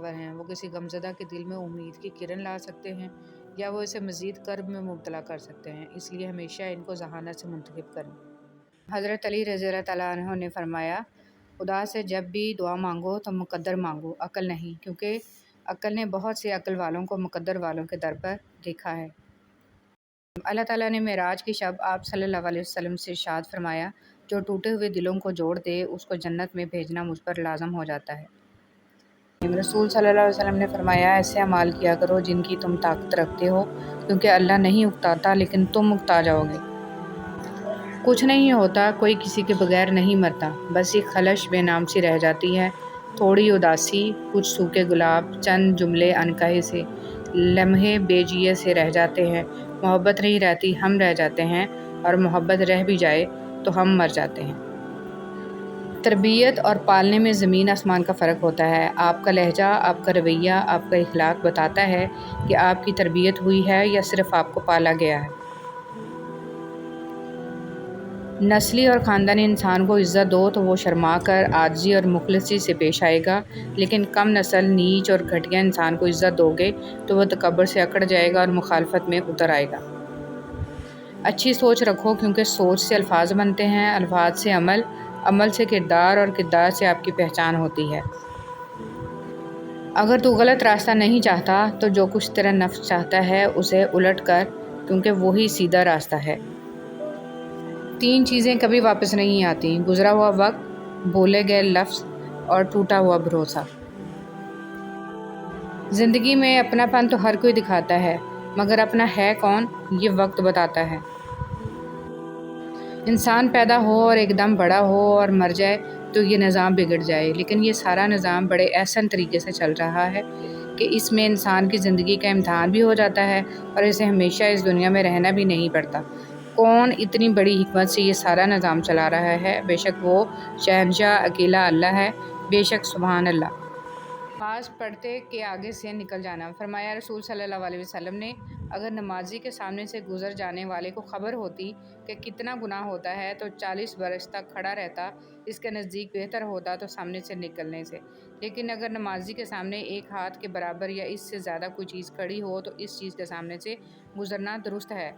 ताकतवर हैं। वो किसी गमज़दा के दिल में उम्मीद की किरण ला सकते हैं या वो इसे मज़ीद कर्ब में मुब्तला कर सकते हैं, इसलिए हमेशा इनको ज़हानत से मुंतखब करें। हज़रत अली रज़ी अल्लाह तआला अन्हु ने फरमाया, खुदा से जब भी दुआ मांगो तो मुक़द्दर मांगो, अक्ल नहीं, क्योंकि अक्ल ने बहुत से अक्ल वालों को मुक़द्दर वालों के दर पर देखा है। अल्लाह ताला ने मेराज की शब आप सल्लल्लाहु अलैहि वसल्लम से इरशाद फरमाया, जो टूटे हुए दिलों को जोड़ दे उसको जन्नत में भेजना मुझ पर लाज़म हो जाता है। रसूल सल्लल्लाहु अलैहि वसल्लम ने फरमाया, ऐसे अमाल किया करो जिनकी तुम ताकत रखते हो, क्योंकि अल्लाह नहीं उकताता लेकिन तुम उकता जाओगे। कुछ नहीं होता, कोई किसी के बगैर नहीं मरता, बस एक खलश बेनाम सी रह जाती है, थोड़ी उदासी, कुछ सूखे गुलाब, चंद जुमले अनकहे से, लम्हे बेजिए से रह जाते हैं। मोहब्बत नहीं रहती, हम रह जाते हैं, और मोहब्बत रह भी जाए तो हम मर जाते हैं। तरबियत और पालने में ज़मीन आसमान का फ़र्क होता है। आपका लहजा, आपका रवैया, आपका इखलाक बताता है कि आपकी तरबियत हुई है या सिर्फ़ आपको पाला गया है। नस्ली और ख़ानदानी इंसान को इज़्ज़त दो तो वो शर्मा कर आजिज़ी और मुखलिसी से पेश आएगा, लेकिन कम नस्ल, नीच और घटिया इंसान को इज़्ज़त दोगे तो वह तकब्बुर से अकड़ जाएगा और मुखालफत में उतर आएगा। अच्छी सोच रखो, क्योंकि सोच से अल्फाज बनते हैं, अल्फाज से अमल, अमल से किरदार और किरदार से आपकी पहचान होती है। अगर तू गलत रास्ता नहीं चाहता तो जो कुछ तेरा नफ्स चाहता है उसे उलट कर, क्योंकि वही सीधा रास्ता है। 3 चीज़ें कभी वापस नहीं आती, गुज़रा हुआ वक्त, बोले गए लफ्ज़ और टूटा हुआ भरोसा। ज़िंदगी में अपनापन तो हर कोई दिखाता है, मगर अपना है कौन, ये वक्त बताता है। इंसान पैदा हो और एकदम बड़ा हो और मर जाए तो ये निज़ाम बिगड़ जाए, लेकिन ये सारा निज़ाम बड़े एहसन तरीके से चल रहा है कि इसमें इंसान की ज़िंदगी का इम्तहान भी हो जाता है और इसे हमेशा इस दुनिया में रहना भी नहीं पड़ता। कौन इतनी बड़ी हिकमत से ये सारा निज़ाम चला रहा है? बेशक वो शहंशाह अकेला अल्लाह है, बेशक सुभान अल्लाह। नमाज़ पढ़ते के आगे से निकल जाना। फरमाया रसूल सल्लल्लाहु अलैहि वसल्लम ने, अगर नमाजी के सामने से गुज़र जाने वाले को खबर होती कि कितना गुनाह होता है तो 40 बरस तक खड़ा रहता, इसके नज़दीक बेहतर होता तो सामने से निकलने से। लेकिन अगर नमाजी के सामने एक हाथ के बराबर या इससे ज़्यादा कोई चीज़ खड़ी हो तो इस चीज़ के सामने से गुज़रना दुरुस्त है।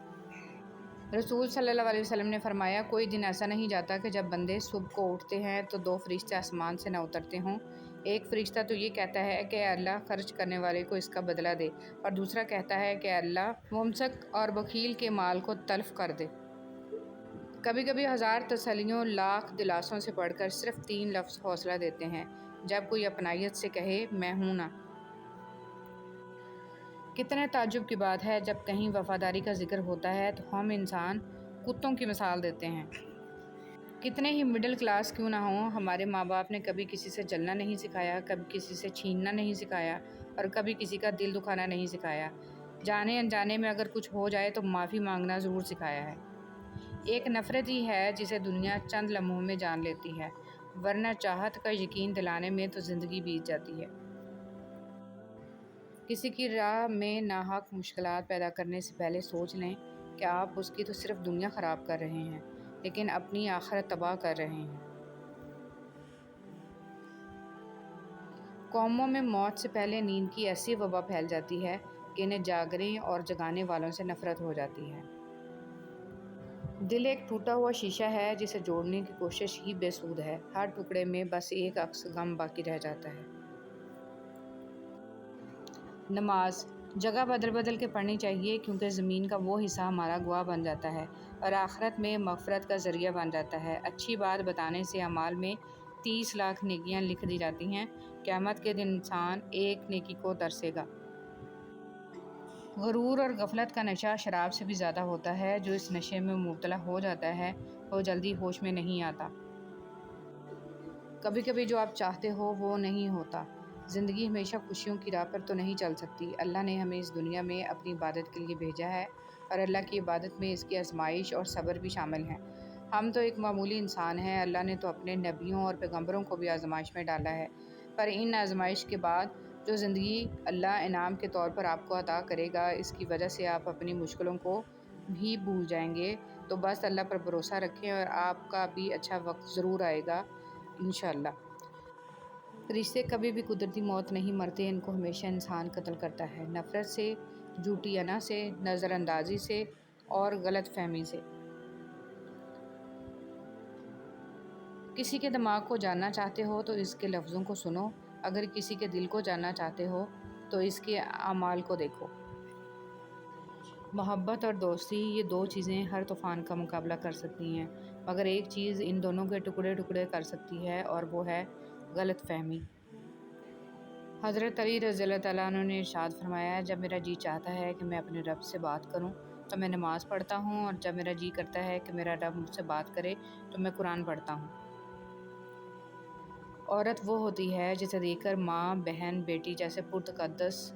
रसूल सल्लल्लाहु अलैहि वसल्लम ने फरमाया, कोई दिन ऐसा नहीं जाता कि जब बंदे सुबह को उठते हैं तो 2 फरिश्ते आसमान से न उतरते हों। एक फ़रिश्ता तो ये कहता है कि अल्लाह खर्च करने वाले को इसका बदला दे, और दूसरा कहता है कि अल्लाह मुमसक और बखील के माल को तल्फ़ कर दे। कभी कभी 1000 तसल्लियों, लाख दिलासों से बढ़कर सिर्फ 3 लफ्ज़ हौसला देते हैं, जब कोई अपनायत से कहे, मैं हूँ ना। कितने ताज्जुब की बात है, जब कहीं वफ़ादारी का ज़िक्र होता है तो हम इंसान कुत्तों की मिसाल देते हैं। कितने ही मिडिल क्लास क्यों ना हों, हमारे माँ बाप ने कभी किसी से जलना नहीं सिखाया, कभी किसी से छीनना नहीं सिखाया और कभी किसी का दिल दुखाना नहीं सिखाया। जाने अनजाने में अगर कुछ हो जाए तो माफ़ी मांगना ज़रूर सिखाया है। एक नफ़रत ही है जिसे दुनिया चंद लम्हों में जान लेती है, वरना चाहत का यकीन दिलाने में तो ज़िंदगी बीत जाती है। किसी की राह में नाहक मुश्किलात पैदा करने से पहले सोच लें कि आप उसकी तो सिर्फ दुनिया ख़राब कर रहे हैं, लेकिन अपनी आखिरत तबाह कर रहे हैं। कौमों में मौत से पहले नींद की ऐसी वबा फैल जाती है कि इन्हें जागने और जगाने वालों से नफ़रत हो जाती है। दिल एक टूटा हुआ शीशा है जिसे जोड़ने की कोशिश ही बेसूद है। हर टुकड़े में बस एक अक्स गम बाकी रह जाता है। नमाज जगह बदल बदल के पढ़नी चाहिए, क्योंकि ज़मीन का वो हिस्सा हमारा गवाह बन जाता है और आखिरत में मग़फ़िरत का ज़रिया बन जाता है। अच्छी बात बताने से अमाल में 30 लाख नेकियां लिख दी जाती हैं। क़यामत के दिन इंसान एक नेकी को तरसेगा। गुरूर और गफलत का नशा शराब से भी ज़्यादा होता है। जो इस नशे में मुब्तला हो जाता है वो जल्दी होश में नहीं आता। कभी कभी जो आप चाहते हो वो नहीं होता। ज़िंदगी हमेशा खुशियों की राह पर तो नहीं चल सकती। अल्लाह ने हमें इस दुनिया में अपनी इबादत के लिए भेजा है, और अल्लाह की इबादत में इसकी आजमाइश और सब्र भी शामिल हैं। हम तो एक मामूली इंसान हैं, अल्लाह ने तो अपने नबियों और पैगंबरों को भी आजमाइश में डाला है। पर इन आजमाइश के बाद जो ज़िंदगी अल्लाह इनाम के तौर पर आपको अता करेगा, इसकी वजह से आप अपनी मुश्किलों को भी भूल जाएंगे। तो बस अल्लाह पर भरोसा रखें और आपका भी अच्छा वक्त ज़रूर आएगा, इंशाअल्लाह। رشتے کبھی بھی قدرتی موت نہیں مرتے، ان کو ہمیشہ انسان قتل کرتا ہے، نفرت سے، جھوٹی انا سے، نظر اندازی سے اور غلط فہمی سے۔ کسی کے دماغ کو جاننا چاہتے ہو تو اس کے لفظوں کو سنو، اگر کسی کے دل کو جاننا چاہتے ہو تو اس کے اعمال کو دیکھو۔ محبت اور دوستی، یہ دو چیزیں ہر طوفان کا مقابلہ کر سکتی ہیں، مگر ایک چیز ان دونوں کے ٹکڑے ٹکڑے کر سکتی ہے اور وہ ہے غلط فہمی۔ حضرت علی رضی اللہ تعالیٰ عنہ نے ارشاد فرمایا، جب میرا جی چاہتا ہے کہ میں اپنے رب سے بات کروں تو میں نماز پڑھتا ہوں، اور جب میرا جی کرتا ہے کہ میرا رب مجھ سے بات کرے تو میں قرآن پڑھتا ہوں۔ عورت وہ ہوتی ہے جسے دیکھ کر ماں، بہن، بیٹی جیسے پرتقدس